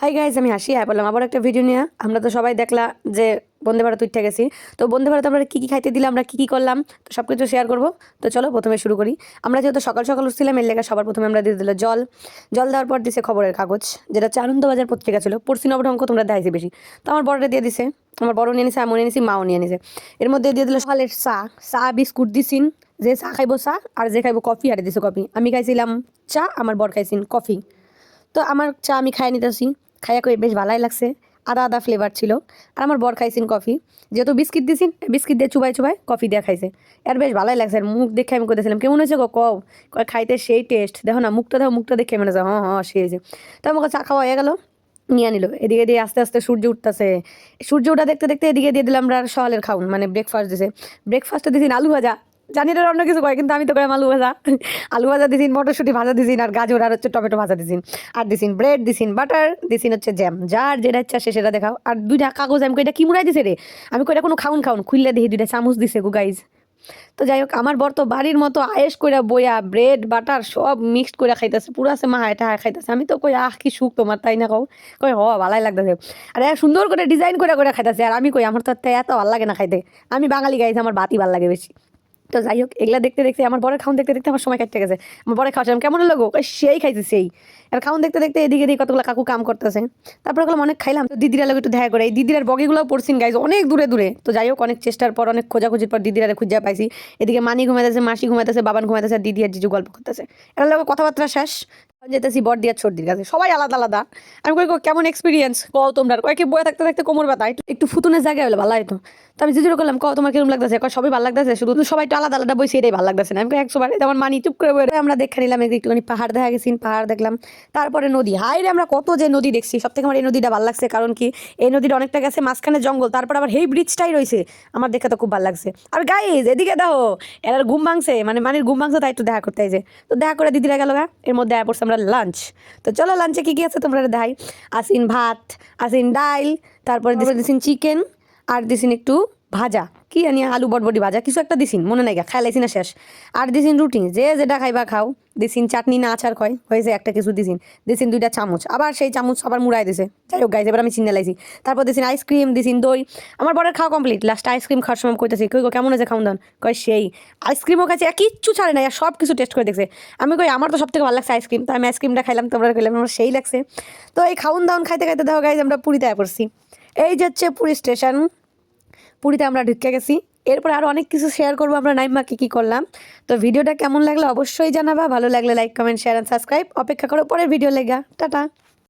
Hi guys, আমি হাসি বললাম আবার একটা ভিডিও নিয়ে। আমরা তো সবাই দেখলা যে বন্দে ভারত উঠে গেছি। তো বন্দে ভারত আমরা কী খাইতে দিলাম, আমরা কী করলাম, তো সব কিছু শেয়ার করবো। তো চলো প্রথমে শুরু করি। আমরা যেহেতু সকাল সকাল উঠছিলাম, এর লেগে সবার প্রথমে আমরা দিয়ে দিল জল। জল দেওয়ার পর দিছে খবরের কাগজ, যেটা হচ্ছে আনন্দবাজার পত্রিকা ছিল। পড়ছি নবরঙ্ক, তোমরা দেখাইছি বেশি। তো আমার বড়টা দিয়ে দিছে, আমার বড় নিয়ে নিছে, আমি নিয়ে নিছি, মাও নিয়ে নিছে। এর মধ্যে দিয়ে দিল সকালের চা বিস্কুট দিছিন। যে চা খাইবো চা, আর যে খাইবো কফি, আর দিছে কফি। আমি খাইছিলাম চা, আমার বর খাইছিন কফি। তো আমার চা আমি খাই নিতেছি, খাইয়া করে বেশ ভালাই লাগছে, আদা আদা ফ্লেভার ছিল। আর আমার বর খাইছেন কফি, যেহেতু বিস্কিট দিছিন, বিস্কিট দিয়ে চুবাই চুবাই কফি দিয়ে খাইছে। আর বেশ ভালাই লাগছে। আর মুখ দেখে আমি কইতেছিলাম কেমন হয়েছে গো, কও কয় খাইতে সেই টেস্ট, দেখো না মুখটা, দেখো মুখটা দেখে মনে হচ্ছে হ্যাঁ সে হয়েছে। তো আমাকে চা খাওয়া হয়ে গেল, নিয়ে নিল। এদিকে দিয়ে আস্তে আস্তে সূর্য উঠতেছে। সূর্য উঠা দেখতে দেখতে এদিকে দিয়ে দিলাম আমরা সকালের খাউন, মানে ব্রেকফাস্ট দিছে। ব্রেকফাস্টে দিয়েছেন আলু ভাজা। জানি এটা অন্য কিছু কয়, কিন্তু আমি তো কয় আলু ভাজা। আলু ভাজা দিছিন, মটরশুঁটি ভাজা দিছিন, আর গাজর আর হচ্ছে টমেটো ভাজা দিছিন। আর দিছিন ব্রেড, দিছিন বাটার, দিছিন হচ্ছে জ্যাম। যার যেটা ইচ্ছা সে সেটা দেখাও। আর দুইটা কাগজ, আমি কইটা কি মুড়াই দিছে রে। আমি কইটা কোনো খাউন খুললে দেখি দুইটা চামচ দিছে গো গাইজ। তো যাই হোক, আমার বর তো বাড়ির মতো আয়েস কইরা বইয়া ব্রেড বাটার সব মিক্সড করে খাইতেছে, পুরো আছে মা এটা খাইতেছে। আমি তো কই কি সুখ তোমার, তাই না কও? কই ভালাই লাগতেছে। আর সুন্দর করে ডিজাইন করে করে খাইতেছে। আর আমি কই আমার তো এত ভালো লাগে না খাইতে, আমি বাঙালি গাইজ, আমার ভাতই ভালো লাগে বেশি। তো যাই হোক, এগুলা দেখতে দেখতে আমার বরের খাউন দেখতে দেখতে আমার সময় কাটতে গেছে। আমার বরে খাওয়াছিলাম কেমন লাগো, সেই খাইছে সেই। আর খাউন দেখতে দেখতে এদিকে এদিকে কতগুলো কাকু কাম করতেছে। তারপরে গেলাম অনেক খাইলাম। তো দিদিরা লোক একটু দেখা করে, এই দিদিরার বগিগুলোও পড়ছিন গাইজ, অনেক দূরে দূরে। তো যাই হোক, অনেক চেষ্টার পর, অনেক খোঁজাখুঁজির পর দিদিরা খুঁজে পাইছি। এদিকে মানি ঘুমাইতেছে, মাসি ঘুমাইতেছে, বাবান ঘুমাইতেছে, দিদি আর জিজু গল্প করতেছে। এর লোক কথাবার্তা শেষ, যেতেছি বর দিয়ার সর্দির কাছে, সবাই আলাদা আলাদা। আমি কই কেমন এক্সপিরিয়েন্স কও তোমরা, কয়েকে বয়ে থাকতে থাকতে কোমর ব্যথা, একটু ফুতুনের জায়গায় হলে ভালো হতো। তো আমি জিজুর করলাম, কও তোমার কিরকম লাগতেছে, সবাই ভালো লাগতেছে, শুধু সবাই তো আলাদা আলাদা বইছে, এটাই ভালো লাগতেছে না। আমি 100বার আমার মানি চুপ করে বই। আমরা দেখে নিলাম একটুখানি পাহাড় দেখা গেছি, পাহাড় দেখলাম, তারপরে নদী। হাই রে, আমরা কত যে নদী দেখছি। সব থেকে আমার এই নদীটা ভালো লাগছে, কারণ কি এই নদীটা অনেকটা গেছে মাঝখানে জঙ্গল, তারপর আবার এই ব্রিজটাই রয়েছে। আমার দেখে তো খুব ভালো লাগছে। আর গাইজ এদিকে দেখো, এর ঘুম ভাঙছে, মানে মানির ঘুম ভাঙছে, তাই একটু দেখা করতে আইছে। তো দেখা করে দিদিরা গেল গা। এর মধ্যে আয়া পড়ছে আমরা লাঞ্চ। তো চলো লাঞ্চে কী কী আছে তোমরা দেখাই। আসিন ভাত, আসিন ডাইল, তারপরে দিছিন চিকেন, আর দিছিন একটু ভাজা, কি জানি আলু বটবটি ভাজা কিছু একটা দিছিন, মনে নাই গা, খাইলাইছি না শেষ। আর দিছিন রুটি, যে যেটা খাইবা খাও। দিছিন চাটনি না আচার খয় হয়েছে একটা কিছু দিছিন। দিছিন 2টা চামচ, আবার সেই চামচ আবার মুড়াই দিছে। যাই হোক গাইজ, এবার আমি চিনে লাইছি। তারপর দিছিন আইসক্রিম, দিছিন দই। আমার বরের খাওয়া কমপ্লিট। লাস্ট আইসক্রিম খাওয়ার সময় কইতেছি, কই গো কেমন আছে খাওন দান, কয় সেই। আইসক্রিমও খাইছে, কিচ্ছু ছাড়ে না, সব কিছু টেস্ট করে দেখছে। আমি কই আমার তো সব থেকে ভালো লাগছে আইসক্রিম, তো আমি আইসক্রিমটা খাইলাম, তোমরা খাইলাম, আমার সেই লাগছে। তো এই খাউন দাউন খাইতে খাইতে দেখো গাইজ, আমরা পুরীতে পড়ছি। এই যে হচ্ছে পুরী স্টেশন, পুরীতে আমরা ঢুকে গেছি। এরপর আরও অনেক কিছু শেয়ার করবো আমরা নাইমা কী করলাম। তো ভিডিওটা কেমন লাগলো অবশ্যই জানাবা, ভালো লাগলে like comment share and subscribe. অপেক্ষা করো পরের ভিডিও লেগা। টাটা।